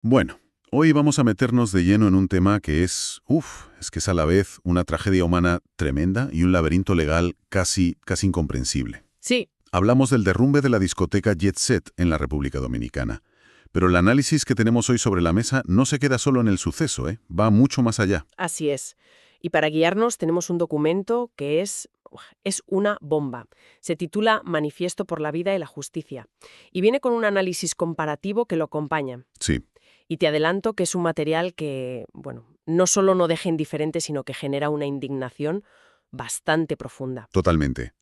Bueno, hoy vamos a meternos de lleno en un tema que es que es a la vez una tragedia humana tremenda y un laberinto legal casi incomprensible. Sí, Hablamos del derrumbe de la discoteca Jet Set en la República Dominicana. Pero el análisis que tenemos hoy sobre la mesa no se queda solo en el suceso, ¿eh? Va mucho más allá. así es. Y para guiarnos tenemos un documento que es una bomba. Se titula Manifiesto por la Vida y la Justicia. Y viene con un análisis comparativo que lo acompaña. Sí, Y te adelanto que es un material que, bueno, no solo no deja indiferente, sino que genera una indignación bastante profunda. totalmente.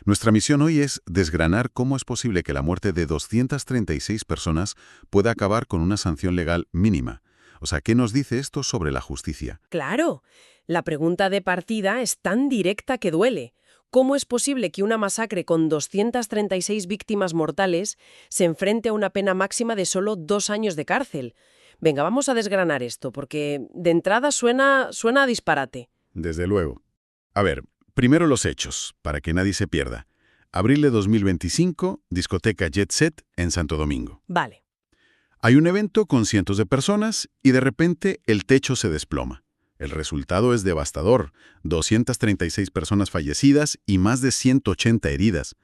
Nuestra misión hoy es desgranar cómo es posible que la muerte de 236 personas pueda acabar con una sanción legal mínima. O sea, ¿qué nos dice esto sobre la justicia? Claro, la pregunta de partida es tan directa que duele. ¿Cómo es posible que una masacre con 236 víctimas mortales se enfrente a una pena máxima de solo 2 años de cárcel? Venga, vamos a desgranar esto, porque de entrada suena a disparate. Desde luego. A ver, primero los hechos, para que nadie se pierda. Abril de 2025, discoteca Jet Set en Santo Domingo. Vale, Hay un evento con cientos de personas y de repente el techo se desploma. El resultado es devastador, 236 personas fallecidas y más de 180 heridas.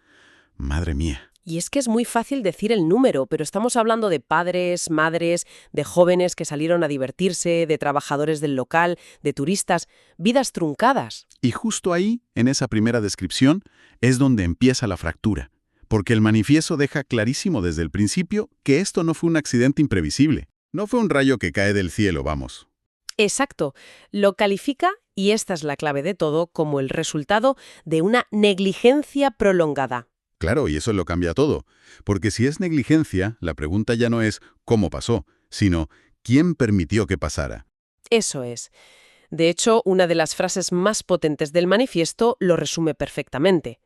Madre mía. y es que es muy fácil decir el número, pero estamos hablando de padres, madres, de jóvenes que salieron a divertirse, de trabajadores del local, de turistas, vidas truncadas. Y justo ahí, en esa primera descripción, es donde empieza la fractura. Porque el manifiesto deja clarísimo desde el principio que esto no fue un accidente imprevisible. No fue un rayo que cae del cielo, vamos. Exacto. Lo califica, y esta es la clave de todo, como el resultado de una negligencia prolongada. Claro, y eso lo cambia todo. Porque si es negligencia, la pregunta ya no es cómo pasó, sino quién permitió que pasara. Eso es. De hecho, una de las frases más potentes del manifiesto lo resume perfectamente.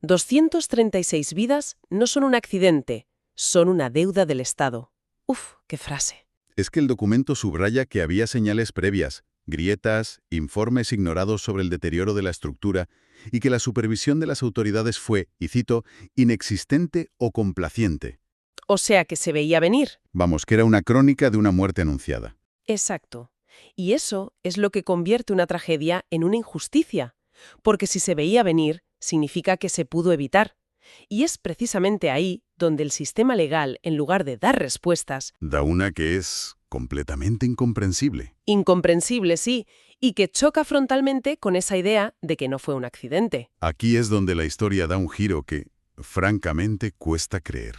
236 vidas no son un accidente, son una deuda del Estado. Uf, qué frase. Es que el documento subraya que había señales previas, grietas, informes ignorados sobre el deterioro de la estructura y que la supervisión de las autoridades fue, y cito, inexistente o complaciente. O sea que se veía venir. Vamos, que era una crónica de una muerte anunciada. Exacto. Y eso es lo que convierte una tragedia en una injusticia. Porque si se veía venir, significa que se pudo evitar. Y es precisamente ahí donde el sistema legal, en lugar de dar respuestas, Da una que es completamente incomprensible. incomprensible sí, y que choca frontalmente con esa idea de que no fue un accidente. Aquí es donde la historia da un giro que, francamente, cuesta creer.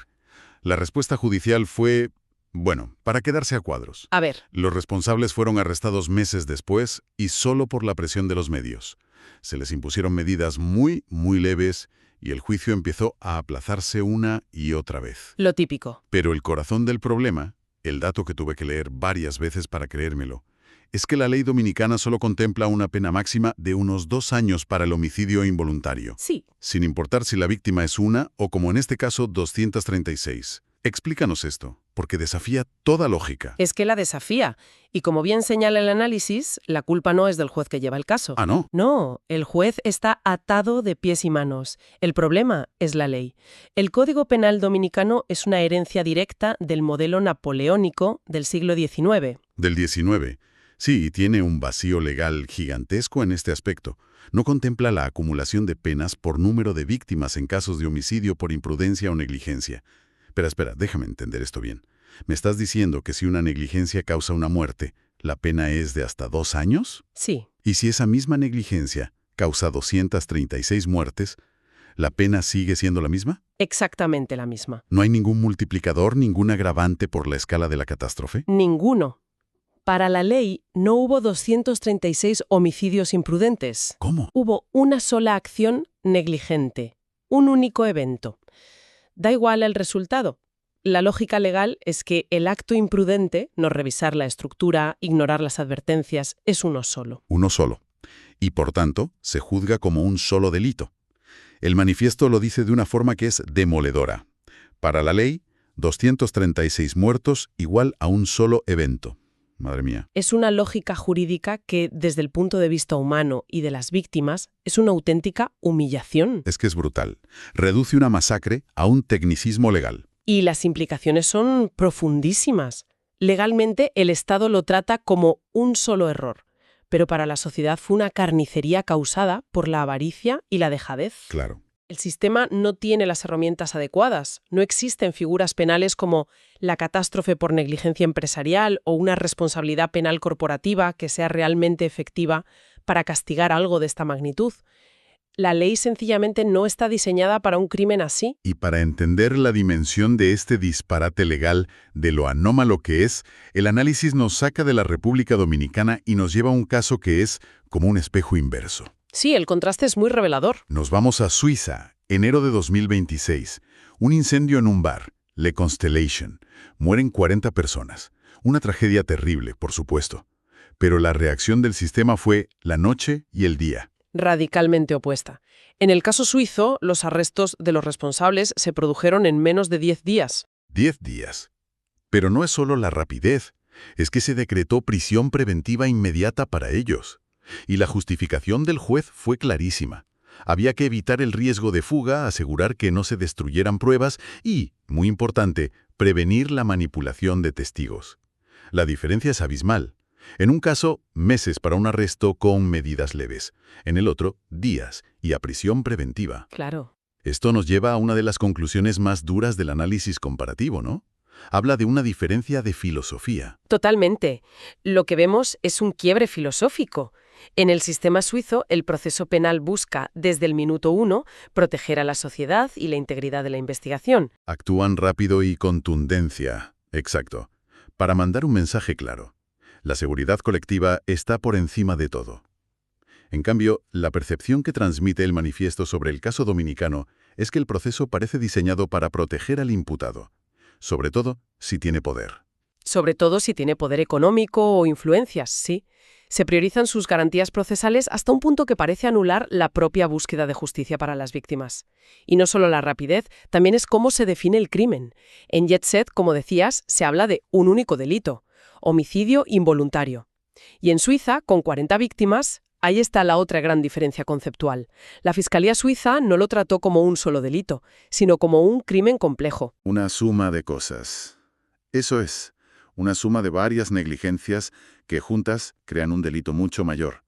La respuesta judicial fue, bueno, para quedarse a cuadros. A ver, Los responsables fueron arrestados meses después y solo por la presión de los medios. Se les impusieron medidas muy leves y el juicio empezó a aplazarse una y otra vez. lo típico. Pero el corazón del problema, el dato que tuve que leer varias veces para creérmelo, es que la ley dominicana solo contempla una pena máxima de unos 2 años para el homicidio involuntario, Sí, sin importar si la víctima es una o, como en este caso, 236. Explícanos esto, porque desafía toda lógica. es que la desafía. Y como bien señala el análisis, la culpa no es del juez que lleva el caso. Ah, ¿no? No, el juez está atado de pies y manos. El problema es la ley. El Código Penal dominicano es una herencia directa del modelo napoleónico del siglo XIX. Del 19. Sí, y tiene un vacío legal gigantesco en este aspecto. No contempla la acumulación de penas por número de víctimas en casos de homicidio por imprudencia o negligencia. Espera, déjame entender esto bien. ¿Me estás diciendo que si una negligencia causa una muerte, la pena es de hasta 2 años? Sí, Y si esa misma negligencia causa 236 muertes, ¿la pena sigue siendo la misma? exactamente la misma. ¿No hay ningún multiplicador, ningún agravante por la escala de la catástrofe? Ninguno. Para la ley no hubo 236 homicidios imprudentes. ¿Cómo? Hubo una sola acción negligente, un único evento. Da igual el resultado. La lógica legal es que el acto imprudente, no revisar la estructura, ignorar las advertencias, es uno solo. Uno solo. Y por tanto, se juzga como un solo delito. El manifiesto lo dice de una forma que es demoledora. Para la ley, 236 muertos igual a un solo evento. Madre mía. Es una lógica jurídica que, desde el punto de vista humano y de las víctimas, es una auténtica humillación. Es que es brutal. Reduce una masacre a un tecnicismo legal. Y las implicaciones son profundísimas. Legalmente, el Estado lo trata como un solo error, pero para la sociedad fue una carnicería causada por la avaricia y la dejadez. Claro. El sistema no tiene las herramientas adecuadas. No existen figuras penales como la catástrofe por negligencia empresarial o una responsabilidad penal corporativa que sea realmente efectiva para castigar algo de esta magnitud. La ley sencillamente no está diseñada para un crimen así. Y para entender la dimensión de este disparate legal, de lo anómalo que es, el análisis nos saca de la República Dominicana y nos lleva a un caso que es como un espejo inverso. Sí, el contraste es muy revelador. Nos vamos a Suiza, enero de 2026. Un incendio en un bar, Le Constellation. Mueren 40 personas. Una tragedia terrible, por supuesto. Pero la reacción del sistema fue la noche y el día. Radicalmente opuesta. En el caso suizo, los arrestos de los responsables se produjeron en menos de 10 días. 10 días. Pero no es solo la rapidez, es que se decretó prisión preventiva inmediata para ellos. Y la justificación del juez fue clarísima. Había que evitar el riesgo de fuga, asegurar que no se destruyeran pruebas y, muy importante, prevenir la manipulación de testigos. La diferencia es abismal. En un caso, meses para un arresto con medidas leves. En el otro, días y a prisión preventiva. Claro. Esto nos lleva a una de las conclusiones más duras del análisis comparativo, ¿no? Habla de una diferencia de filosofía. Totalmente. Lo que vemos es un quiebre filosófico. En el sistema suizo, el proceso penal busca, desde el minuto 1, proteger a la sociedad y la integridad de la investigación. Actúan rápido y contundencia. Exacto. Para mandar un mensaje claro. La seguridad colectiva está por encima de todo. En cambio, la percepción que transmite el manifiesto sobre el caso dominicano es que el proceso parece diseñado para proteger al imputado, sobre todo si tiene poder. Sobre todo si tiene poder económico o influencias, sí. Se priorizan sus garantías procesales hasta un punto que parece anular la propia búsqueda de justicia para las víctimas. Y no solo la rapidez, también es cómo se define el crimen. En Jet Set, como decías, se habla de un único delito: homicidio involuntario. Y en Suiza, con 40 víctimas, ahí está la otra gran diferencia conceptual. La Fiscalía suiza no lo trató como un solo delito, sino como un crimen complejo. Una suma de cosas. Eso es, una suma de varias negligencias que juntas crean un delito mucho mayor.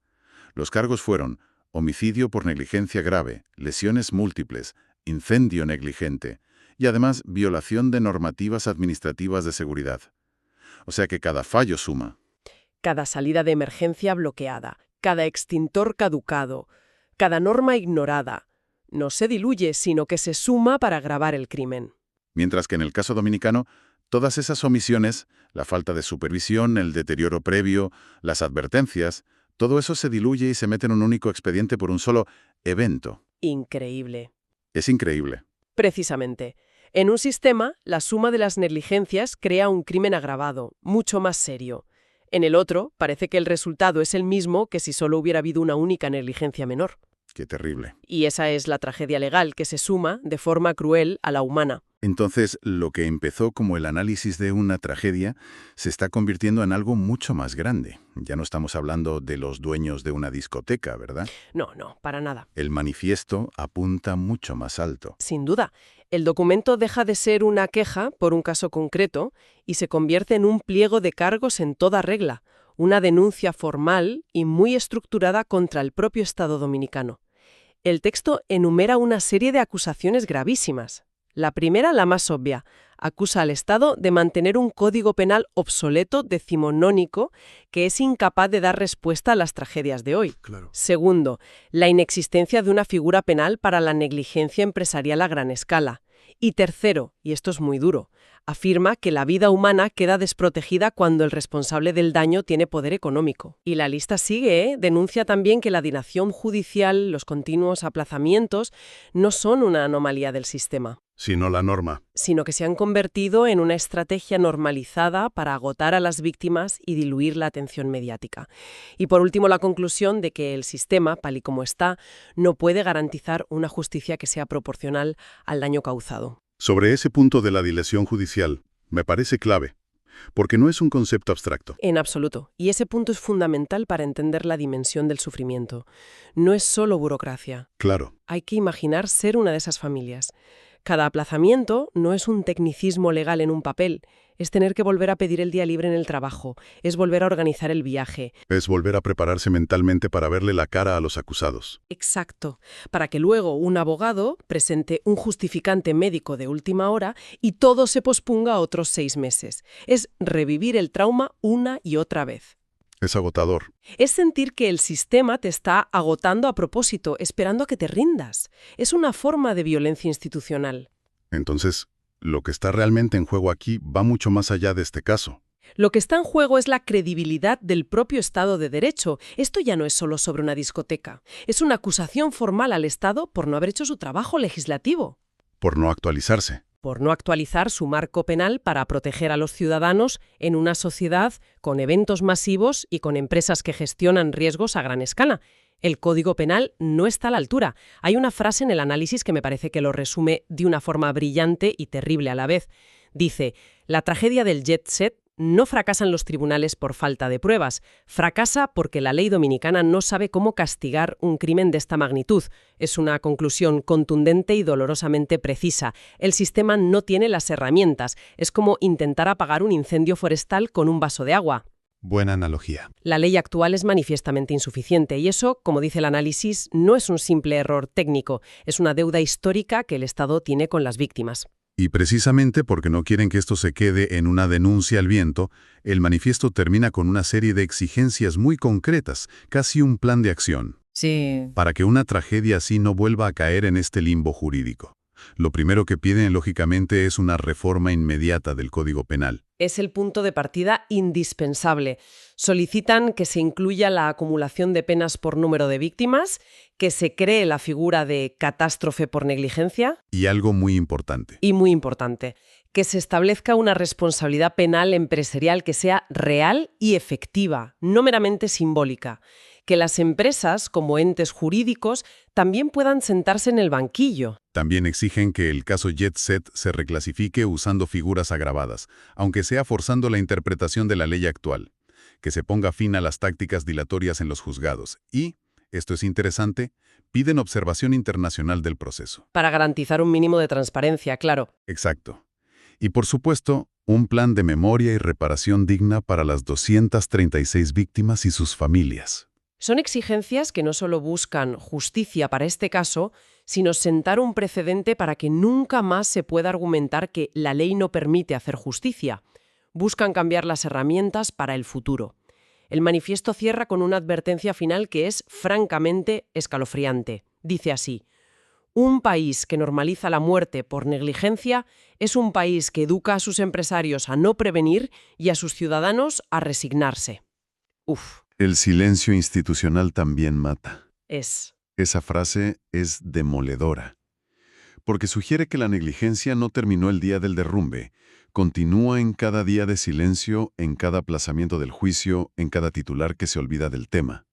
Los cargos fueron homicidio por negligencia grave, lesiones múltiples, incendio negligente y además violación de normativas administrativas de seguridad. O sea que cada fallo suma. Cada salida de emergencia bloqueada, cada extintor caducado, cada norma ignorada, no se diluye, sino que se suma para agravar el crimen. Mientras que en el caso dominicano, todas esas omisiones, la falta de supervisión, el deterioro previo, las advertencias, todo eso se diluye y se mete en un único expediente por un solo evento. Increíble. Es increíble. Precisamente. En un sistema, la suma de las negligencias crea un crimen agravado, mucho más serio. En el otro, parece que el resultado es el mismo que si solo hubiera habido una única negligencia menor. Qué terrible. Y esa es la tragedia legal que se suma, de forma cruel, a la humana. Entonces, lo que empezó como el análisis de una tragedia se está convirtiendo en algo mucho más grande. Ya no estamos hablando de los dueños de una discoteca, ¿verdad? No, para nada. El manifiesto apunta mucho más alto. Sin duda. El documento deja de ser una queja por un caso concreto y se convierte en un pliego de cargos en toda regla, una denuncia formal y muy estructurada contra el propio Estado dominicano. El texto enumera una serie de acusaciones gravísimas. La primera, la más obvia, acusa al Estado de mantener un código penal obsoleto, decimonónico, que es incapaz de dar respuesta a las tragedias de hoy. Claro. Segundo, la inexistencia de una figura penal para la negligencia empresarial a gran escala. Y tercero, y esto es muy duro, afirma que la vida humana queda desprotegida cuando el responsable del daño tiene poder económico. Y la lista sigue, ¿eh? Denuncia también que la dilación judicial, los continuos aplazamientos, no son una anomalía del sistema, Sino la norma. sino que se han convertido en una estrategia normalizada para agotar a las víctimas y diluir la atención mediática. Y por último, la conclusión de que el sistema, tal y como está, no puede garantizar una justicia que sea proporcional al daño causado. Sobre ese punto de la dilación judicial, me parece clave, porque no es un concepto abstracto. En absoluto. Y ese punto es fundamental para entender la dimensión del sufrimiento. No es solo burocracia. Claro. Hay que imaginar ser una de esas familias. Cada aplazamiento no es un tecnicismo legal en un papel, es tener que volver a pedir el día libre en el trabajo, es volver a organizar el viaje. Es volver a prepararse mentalmente para verle la cara a los acusados. Exacto, para que luego un abogado presente un justificante médico de última hora y todo se posponga otros 6 meses. Es revivir el trauma una y otra vez. Es agotador. Es sentir que el sistema te está agotando a propósito, esperando a que te rindas. Es una forma de violencia institucional. Entonces, lo que está realmente en juego aquí va mucho más allá de este caso. Lo que está en juego es la credibilidad del propio Estado de Derecho. Esto ya no es solo sobre una discoteca. Es una acusación formal al Estado por no haber hecho su trabajo legislativo. Por no actualizarse. Por no actualizar su marco penal para proteger a los ciudadanos en una sociedad con eventos masivos y con empresas que gestionan riesgos a gran escala. El Código Penal no está a la altura. Hay una frase en el análisis que me parece que lo resume de una forma brillante y terrible a la vez. Dice, la tragedia del jet set no fracasa en los tribunales por falta de pruebas, fracasa porque la ley dominicana no sabe cómo castigar un crimen de esta magnitud. Es una conclusión contundente y dolorosamente precisa. El sistema no tiene las herramientas. Es como intentar apagar un incendio forestal con un vaso de agua. Buena analogía. La ley actual es manifiestamente insuficiente y eso, como dice el análisis, no es un simple error técnico, es una deuda histórica que el Estado tiene con las víctimas. Y precisamente porque no quieren que esto se quede en una denuncia al viento, el manifiesto termina con una serie de exigencias muy concretas, casi un plan de acción. Sí. Para que una tragedia así no vuelva a caer en este limbo jurídico. Lo primero que piden, lógicamente, es una reforma inmediata del Código Penal. Es el punto de partida indispensable. Solicitan que se incluya la acumulación de penas por número de víctimas, que se cree la figura de catástrofe por negligencia. Y algo muy importante. Y muy importante, que se establezca una responsabilidad penal empresarial que sea real y efectiva, no meramente simbólica. Que las empresas, como entes jurídicos, también puedan sentarse en el banquillo. También exigen que el caso Jet Set se reclasifique usando figuras agravadas, aunque sea forzando la interpretación de la ley actual. Que se ponga fin a las tácticas dilatorias en los juzgados. Y, esto es interesante, piden observación internacional del proceso. Para garantizar un mínimo de transparencia, claro. Exacto. Y por supuesto, un plan de memoria y reparación digna para las 236 víctimas y sus familias. Son exigencias que no solo buscan justicia para este caso, sino sentar un precedente para que nunca más se pueda argumentar que la ley no permite hacer justicia. Buscan cambiar las herramientas para el futuro. El manifiesto cierra con una advertencia final que es francamente escalofriante. Dice así: un país que normaliza la muerte por negligencia es un país que educa a sus empresarios a no prevenir y a sus ciudadanos a resignarse. Uf. El silencio institucional también mata. Esa frase es demoledora, porque sugiere que la negligencia no terminó el día del derrumbe, continúa en cada día de silencio, en cada aplazamiento del juicio, en cada titular que se olvida del tema.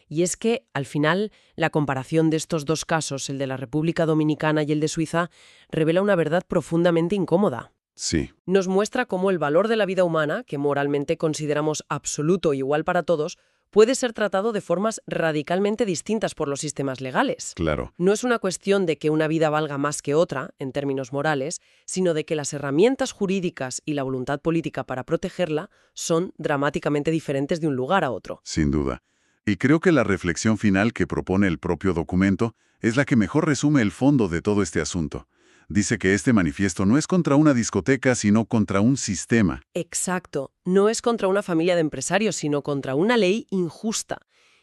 Y es que, al final, la comparación de estos dos casos, el de la República Dominicana y el de Suiza, revela una verdad profundamente incómoda. Sí. Nos muestra cómo el valor de la vida humana, que moralmente consideramos absoluto e igual para todos, puede ser tratado de formas radicalmente distintas por los sistemas legales. Claro. No es una cuestión de que una vida valga más que otra, en términos morales, sino de que las herramientas jurídicas y la voluntad política para protegerla son dramáticamente diferentes de un lugar a otro. Sin duda. Y creo que la reflexión final que propone el propio documento es la que mejor resume el fondo de todo este asunto. Dice que este manifiesto no es contra una discoteca, sino contra un sistema. Exacto. No es contra una familia de empresarios, sino contra una ley injusta.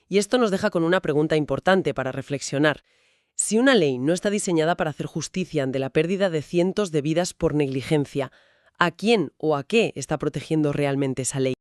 Y esto nos deja con una pregunta importante para reflexionar. Si una ley no está diseñada para hacer justicia ante la pérdida de cientos de vidas por negligencia, ¿a quién o a qué está protegiendo realmente esa ley?